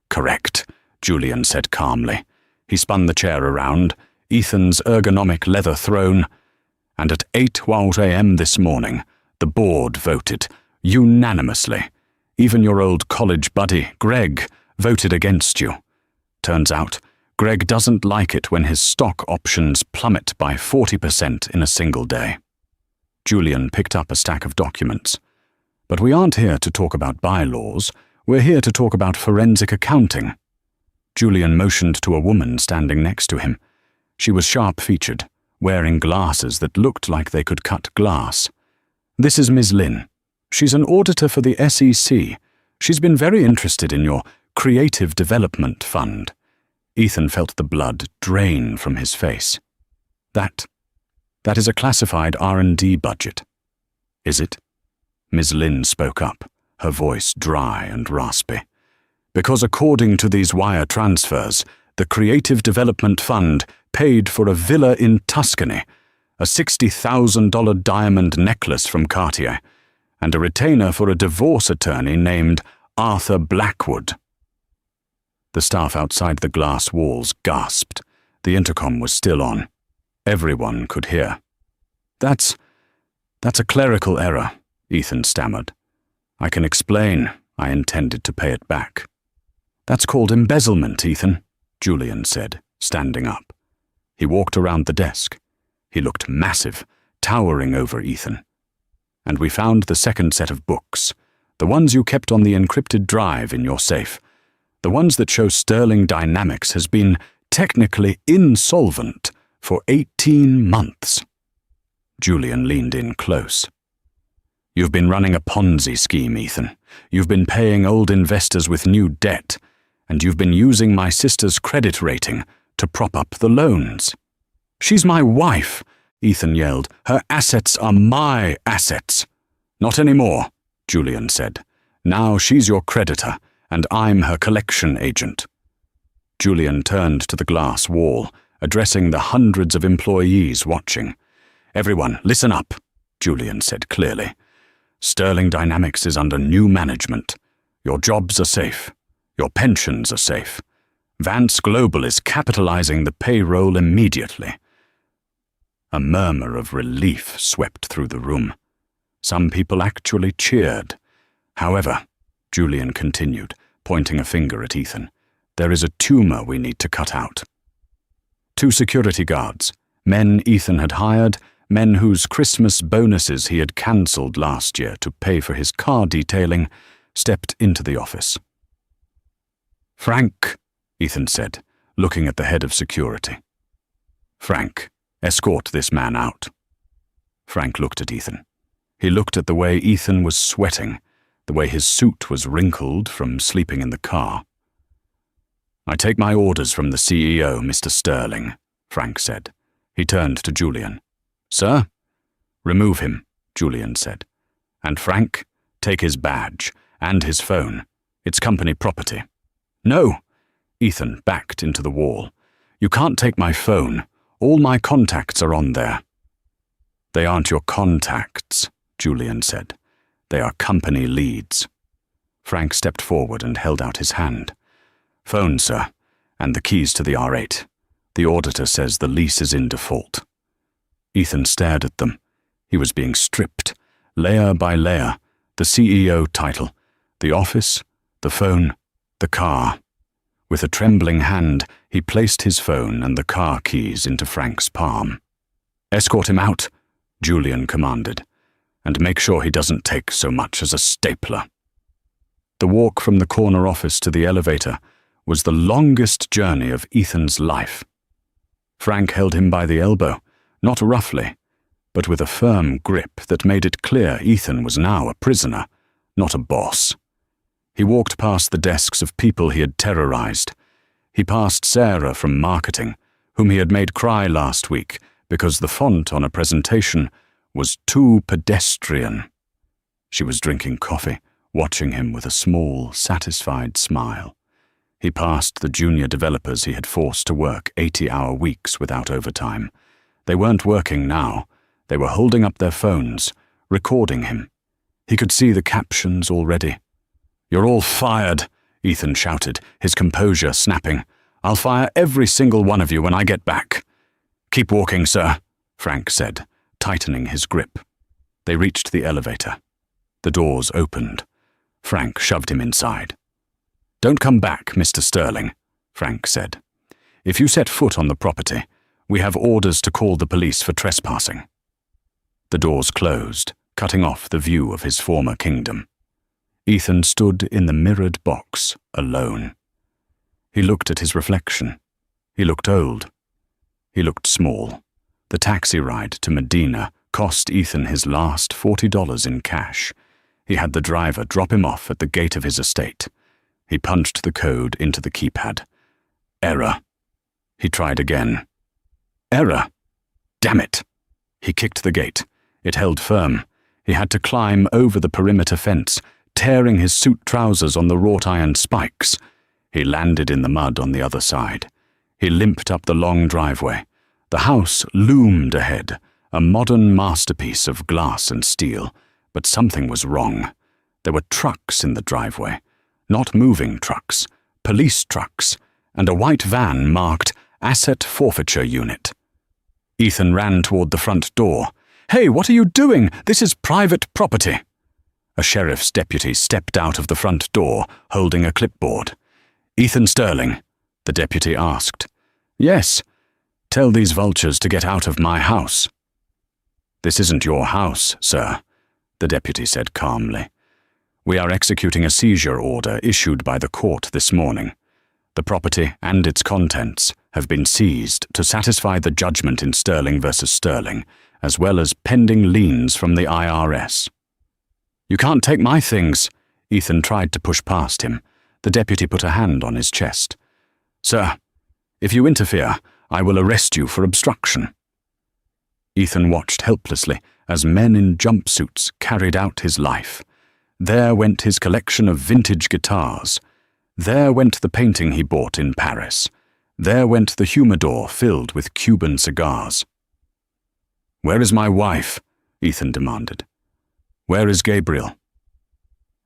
"Correct," Julian said calmly. He spun the chair around, Ethan's ergonomic leather throne, and at 8:00 a.m. this morning, the board voted, unanimously. Even your old college buddy, Greg, voted against you. Turns out, Greg doesn't like it when his stock options plummet by 40% in a single day. Julian picked up a stack of documents. "But we aren't here to talk about bylaws. We're here to talk about forensic accounting." Julian motioned to a woman standing next to him. She was sharp-featured, wearing glasses that looked like they could cut glass. "This is Ms. Lin. She's an auditor for the SEC. She's been very interested in your Creative Development Fund." Ethan felt the blood drain from his face. That is a classified R&D budget." "Is it?" Ms. Lin spoke up, her voice dry and raspy. "Because according to these wire transfers, the Creative Development Fund paid for a villa in Tuscany, a $60,000 diamond necklace from Cartier, and a retainer for a divorce attorney named Arthur Blackwood." The staff outside the glass walls gasped. The intercom was still on. Everyone could hear. That's a clerical error," Ethan stammered. "I can explain. I intended to pay it back." "That's called embezzlement, Ethan," Julian said, standing up. He walked around the desk. He looked massive, towering over Ethan. "And we found the second set of books, the ones you kept on the encrypted drive in your safe, the ones that show Sterling Dynamics has been technically insolvent for 18 months. Julian leaned in close. "You've been running a Ponzi scheme, Ethan. You've been paying old investors with new debt, and you've been using my sister's credit rating to prop up the loans." "She's my wife," Ethan yelled. "Her assets are my assets." "Not anymore," Julian said. "Now she's your creditor, and I'm her collection agent." Julian turned to the glass wall, addressing the hundreds of employees watching. "Everyone, listen up," Julian said clearly. "Sterling Dynamics is under new management. Your jobs are safe. Your pensions are safe. Vance Global is capitalizing the payroll immediately." A murmur of relief swept through the room. Some people actually cheered. "However," Julian continued, pointing a finger at Ethan, "there is a tumor we need to cut out." 2 security guards, men Ethan had hired, men whose Christmas bonuses he had cancelled last year to pay for his car detailing, stepped into the office. "Frank," Ethan said, looking at the head of security. "Frank, escort this man out." Frank looked at Ethan. He looked at the way Ethan was sweating, the way his suit was wrinkled from sleeping in the car. "I take my orders from the CEO, Mr. Sterling," Frank said. He turned to Julian. "Sir?" "Remove him," Julian said. "And Frank, take his badge and his phone. It's company property." "No!" Ethan backed into the wall. "You can't take my phone. All my contacts are on there." "They aren't your contacts," Julian said. "They are company leads." Frank stepped forward and held out his hand. "Phone, sir, and the keys to the R8. The auditor says the lease is in default." Ethan stared at them. He was being stripped, layer by layer, the CEO title, the office, the phone, the car. With a trembling hand, he placed his phone and the car keys into Frank's palm. "Escort him out," Julian commanded, "and make sure he doesn't take so much as a stapler." The walk from the corner office to the elevator was the longest journey of Ethan's life. Frank held him by the elbow, not roughly, but with a firm grip that made it clear Ethan was now a prisoner, not a boss. He walked past the desks of people he had terrorized. He passed Sarah from marketing, whom he had made cry last week because the font on a presentation was too pedestrian. She was drinking coffee, watching him with a small, satisfied smile. He passed the junior developers he had forced to work 80-hour weeks without overtime. They weren't working now. They were holding up their phones, recording him. He could see the captions already. "You're all fired," Ethan shouted, his composure snapping. "I'll fire every single one of you when I get back." "Keep walking, sir," Frank said, tightening his grip. They reached the elevator. The doors opened. Frank shoved him inside. "Don't come back, Mr. Sterling," Frank said. "If you set foot on the property, we have orders to call the police for trespassing." The doors closed, cutting off the view of his former kingdom. Ethan stood in the mirrored box, alone. He looked at his reflection. He looked old. He looked small. The taxi ride to Medina cost Ethan his last $40 in cash. He had the driver drop him off at the gate of his estate. He punched the code into the keypad. Error. He tried again. Error. Damn it. He kicked the gate. It held firm. He had to climb over the perimeter fence, tearing his suit trousers on the wrought iron spikes. He landed in the mud on the other side. He limped up the long driveway. The house loomed ahead, a modern masterpiece of glass and steel, but something was wrong. There were trucks in the driveway, not moving trucks, police trucks, and a white van marked Asset Forfeiture Unit. Ethan ran toward the front door. "Hey, what are you doing? This is private property." A sheriff's deputy stepped out of the front door, holding a clipboard. "Ethan Sterling?" the deputy asked. "Yes. Tell these vultures to get out of my house." "This isn't your house, sir," the deputy said calmly. "We are executing a seizure order issued by the court this morning. The property and its contents have been seized to satisfy the judgment in Sterling versus Sterling, as well as pending liens from the IRS. "You can't take my things." Ethan tried to push past him. The deputy put a hand on his chest. "Sir, if you interfere, I will arrest you for obstruction." Ethan watched helplessly as men in jumpsuits carried out his life. There went his collection of vintage guitars. There went the painting he bought in Paris. There went the humidor filled with Cuban cigars. "Where is my wife?" Ethan demanded. "Where is Gabriel?"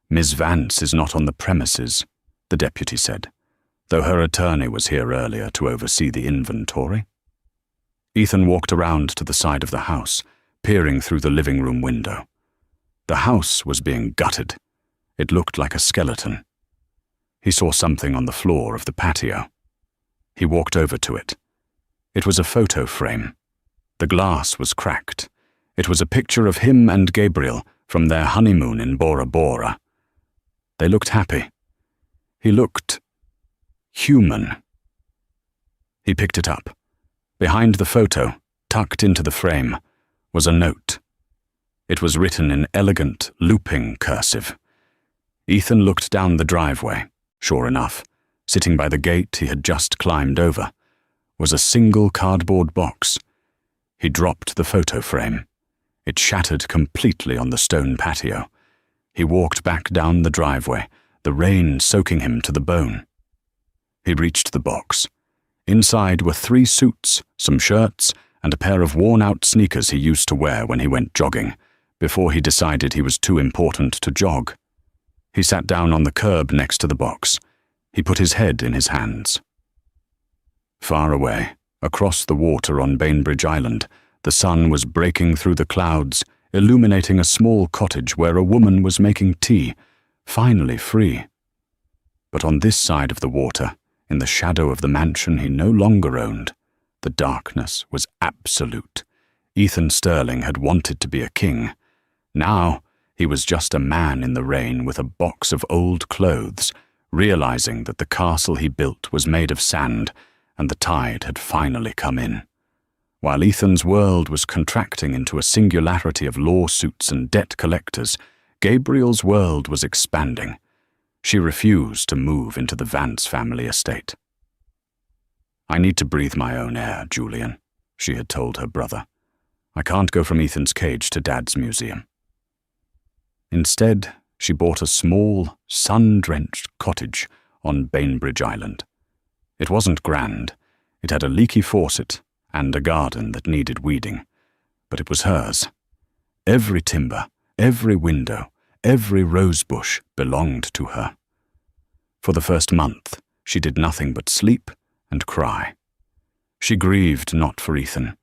"Ms. Vance is not on the premises," the deputy said, though her attorney was here earlier to oversee the inventory. Ethan walked around to the side of the house, peering through the living room window. The house was being gutted. It looked like a skeleton. He saw something on the floor of the patio. He walked over to it. It was a photo frame. The glass was cracked. It was a picture of him and Gabriel from their honeymoon in Bora Bora. They looked happy. He looked human. He picked it up. Behind the photo, tucked into the frame, was a note. It was written in elegant, looping cursive. Ethan looked down the driveway. Sure enough, sitting by the gate he had just climbed over, was a single cardboard box. He dropped the photo frame. It shattered completely on the stone patio. He walked back down the driveway, the rain soaking him to the bone. He reached the box. Inside were 3 suits, some shirts, and a pair of worn-out sneakers he used to wear when he went jogging, before he decided he was too important to jog. He sat down on the curb next to the box. He put his head in his hands. Far away, across the water on Bainbridge Island, the sun was breaking through the clouds, illuminating a small cottage where a woman was making tea, finally free. But on this side of the water, in the shadow of the mansion he no longer owned, the darkness was absolute. Ethan Sterling had wanted to be a king. Now he was just a man in the rain with a box of old clothes, realizing that the castle he built was made of sand and the tide had finally come in. While Ethan's world was contracting into a singularity of lawsuits and debt collectors, Gabriel's world was expanding. She refused to move into the Vance family estate. "I need to breathe my own air, Julian," she had told her brother. "I can't go from Ethan's cage to Dad's museum." Instead, she bought a small, sun-drenched cottage on Bainbridge Island. It wasn't grand. It had a leaky faucet and a garden that needed weeding, but it was hers. Every timber, every window, every rose bush belonged to her. For the first month, she did nothing but sleep and cry. She grieved not for Ethan,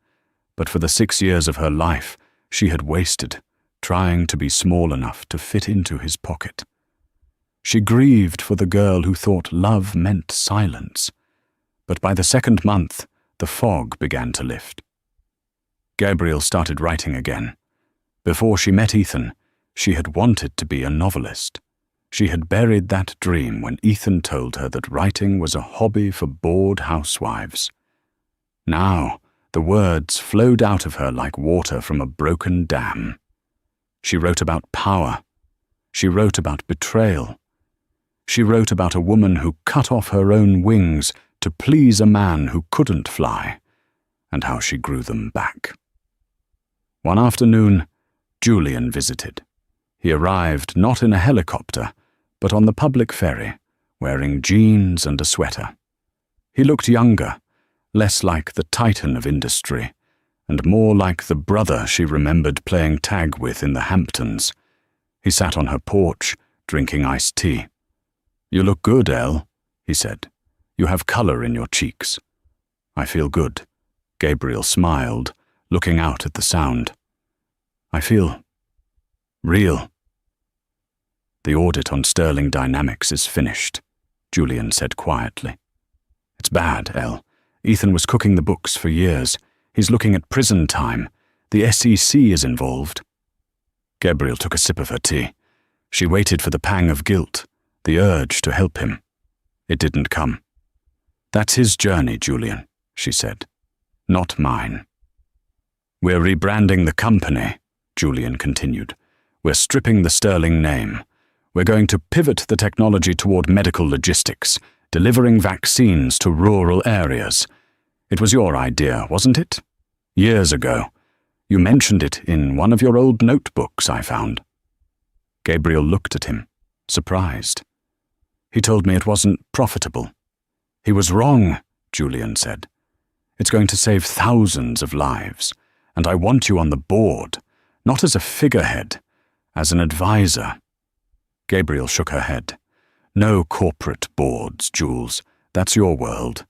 but for the 6 years of her life she had wasted trying to be small enough to fit into his pocket. She grieved for the girl who thought love meant silence, but by the 2nd month, the fog began to lift. Gabriel started writing again. Before she met Ethan, she had wanted to be a novelist. She had buried that dream when Ethan told her that writing was a hobby for bored housewives. Now, the words flowed out of her like water from a broken dam. She wrote about power. She wrote about betrayal. She wrote about a woman who cut off her own wings to please a man who couldn't fly, and how she grew them back. One afternoon, Julian visited. He arrived not in a helicopter, but on the public ferry, wearing jeans and a sweater. He looked younger, less like the titan of industry, and more like the brother she remembered playing tag with in the Hamptons. He sat on her porch, drinking iced tea. "You look good, Elle," he said. "You have color in your cheeks." "I feel good," Gabriel smiled, looking out at the sound. "I feel real." "The audit on Sterling Dynamics is finished," Julian said quietly. "It's bad, Elle. Ethan was cooking the books for years. He's looking at prison time. The SEC is involved." Gabriel took a sip of her tea. She waited for the pang of guilt, the urge to help him. It didn't come. "That's his journey, Julian," she said. "Not mine." "We're rebranding the company," Julian continued. "We're stripping the Sterling name. We're going to pivot the technology toward medical logistics, delivering vaccines to rural areas. It was your idea, wasn't it? Years ago. You mentioned it in one of your old notebooks, I found." Gabriel looked at him, surprised. "He told me it wasn't profitable." "He was wrong," Julian said. "It's going to save thousands of lives, and I want you on the board, not as a figurehead, as an advisor." Gabriel shook her head. "No corporate boards, Jules. That's your world."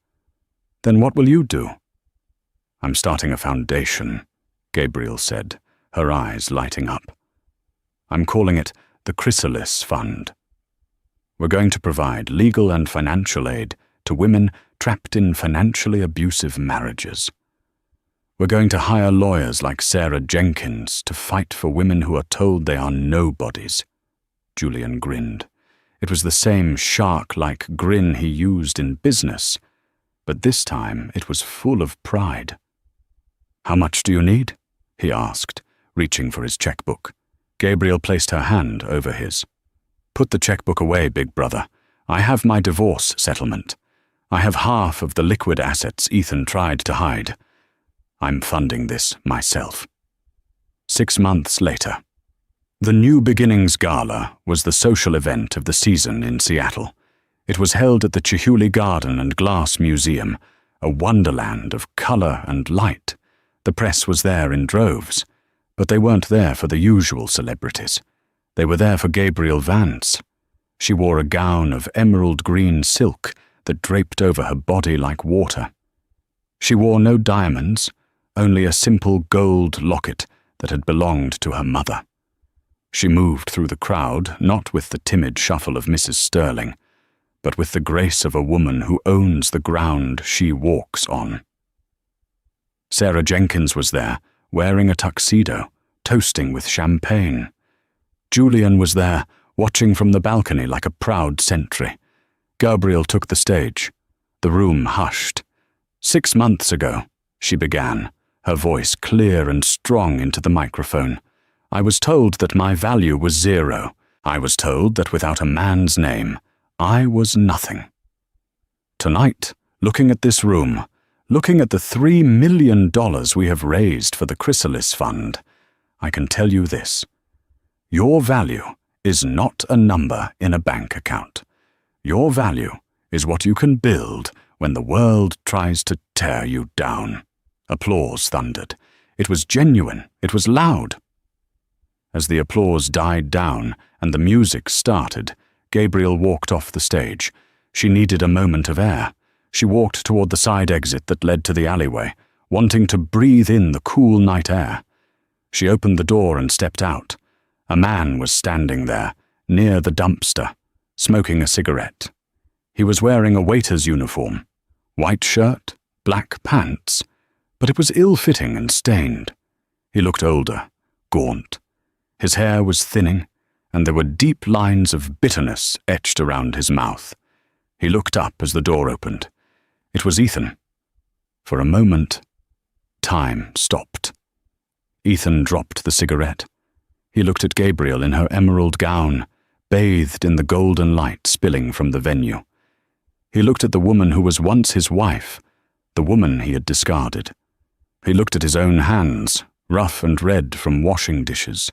"Then what will you do?" "I'm starting a foundation," Gabriel said, her eyes lighting up. "I'm calling it the Chrysalis Fund. We're going to provide legal and financial aid to women trapped in financially abusive marriages. We're going to hire lawyers like Sarah Jenkins to fight for women who are told they are nobodies." Julian grinned. It was the same shark-like grin he used in business, but this time it was full of pride. "How much do you need?" he asked, reaching for his checkbook. Gabriel placed her hand over his. "Put the checkbook away, big brother. I have my divorce settlement. I have half of the liquid assets Ethan tried to hide. I'm funding this myself." 6 months later. The New Beginnings Gala was the social event of the season in Seattle. It was held at the Chihuly Garden and Glass Museum, a wonderland of color and light. The press was there in droves, but they weren't there for the usual celebrities. They were there for Gabriel Vance. She wore a gown of emerald green silk that draped over her body like water. She wore no diamonds, only a simple gold locket that had belonged to her mother. She moved through the crowd not with the timid shuffle of Mrs. Sterling, but with the grace of a woman who owns the ground she walks on. Sarah Jenkins was there, wearing a tuxedo, toasting with champagne. Julian was there, watching from the balcony like a proud sentry. Gabriel took the stage. The room hushed. 6 months ago, she began, her voice clear and strong into the microphone. I was told that my value was 0. I was told that without a man's name, I was nothing. Tonight, looking at this room, looking at the $3 million we have raised for the Chrysalis Fund, I can tell you this. Your value is not a number in a bank account. Your value is what you can build when the world tries to tear you down. Applause thundered. It was genuine. It was loud. As the applause died down and the music started, Gabriel walked off the stage. She needed a moment of air. She walked toward the side exit that led to the alleyway, wanting to breathe in the cool night air. She opened the door and stepped out. A man was standing there, near the dumpster, smoking a cigarette. He was wearing a waiter's uniform, white shirt, black pants, but it was ill-fitting and stained. He looked older, gaunt. His hair was thinning, and there were deep lines of bitterness etched around his mouth. He looked up as the door opened. It was Ethan. For a moment, time stopped. Ethan dropped the cigarette. He looked at Gabriel in her emerald gown, bathed in the golden light spilling from the venue. He looked at the woman who was once his wife, the woman he had discarded. He looked at his own hands, rough and red from washing dishes.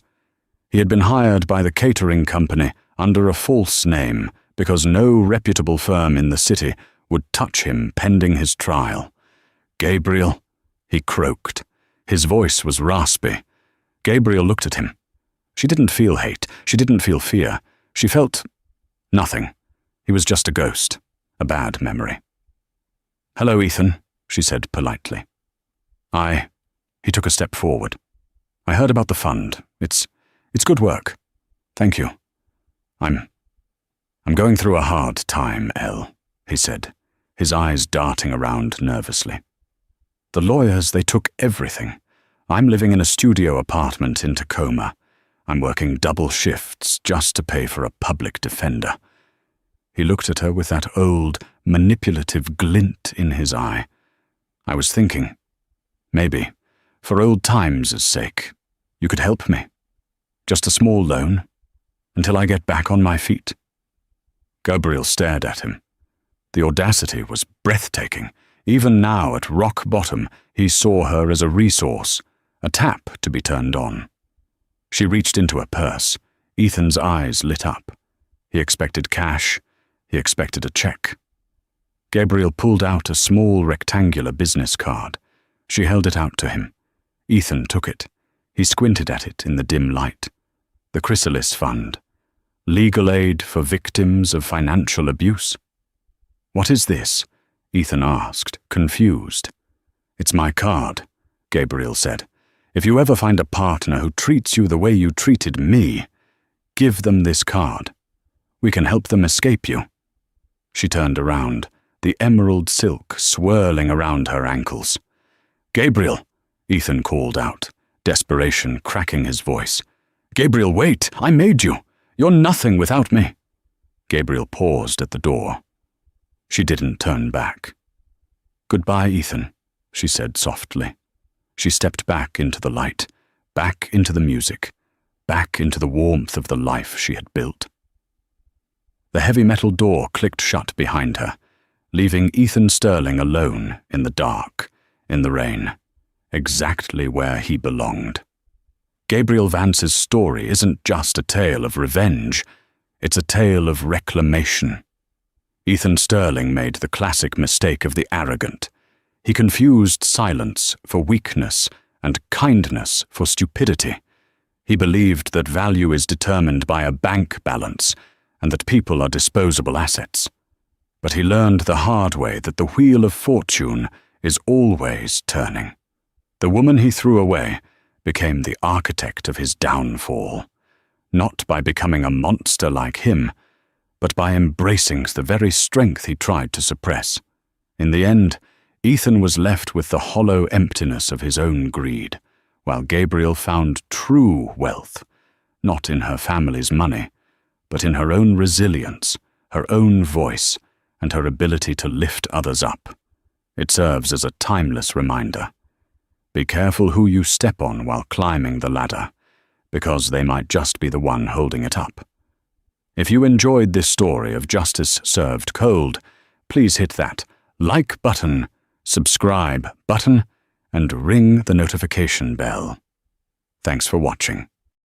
He had been hired by the catering company under a false name because no reputable firm in the city would touch him pending his trial. Gabriel, he croaked. His voice was raspy. Gabriel looked at him. She didn't feel hate. She didn't feel fear. She felt nothing. He was just a ghost, a bad memory. "Hello, Ethan," she said politely. He took a step forward. "I heard about the fund. It's good work. Thank you. I'm going through a hard time, Elle," he said, his eyes darting around nervously. "The lawyers, they took everything. I'm living in a studio apartment in Tacoma. I'm working double shifts just to pay for a public defender." He looked at her with that old, manipulative glint in his eye. "I was thinking, maybe, for old times' sake, you could help me. Just a small loan, until I get back on my feet." Gabriel stared at him. The audacity was breathtaking. Even now, at rock bottom, he saw her as a resource, a tap to be turned on. She reached into her purse. Ethan's eyes lit up. He expected cash. He expected a check. Gabriel pulled out a small rectangular business card. She held it out to him. Ethan took it. He squinted at it in the dim light. The Chrysalis Fund. Legal aid for victims of financial abuse. "What is this?" Ethan asked, confused. "It's my card," Gabriel said. "If you ever find a partner who treats you the way you treated me, give them this card. We can help them escape you." She turned around, the emerald silk swirling around her ankles. "Gabriel," Ethan called out, desperation cracking his voice. "Gabriel, wait! I made you! You're nothing without me!" Gabriel paused at the door. She didn't turn back. "Goodbye, Ethan," she said softly. She stepped back into the light, back into the music, back into the warmth of the life she had built. The heavy metal door clicked shut behind her, leaving Ethan Sterling alone in the dark, in the rain, exactly where he belonged. Gabriel Vance's story isn't just a tale of revenge, it's a tale of reclamation. Ethan Sterling made the classic mistake of the arrogant. He confused silence for weakness and kindness for stupidity. He believed that value is determined by a bank balance and that people are disposable assets. But he learned the hard way that the wheel of fortune is always turning. The woman he threw away, became the architect of his downfall, not by becoming a monster like him, but by embracing the very strength he tried to suppress. In the end, Ethan was left with the hollow emptiness of his own greed, while Gabriel found true wealth, not in her family's money, but in her own resilience, her own voice, and her ability to lift others up. It serves as a timeless reminder. Be careful who you step on while climbing the ladder, because they might just be the one holding it up. If you enjoyed this story of justice served cold, please hit that like button, subscribe button, and ring the notification bell. Thanks for watching.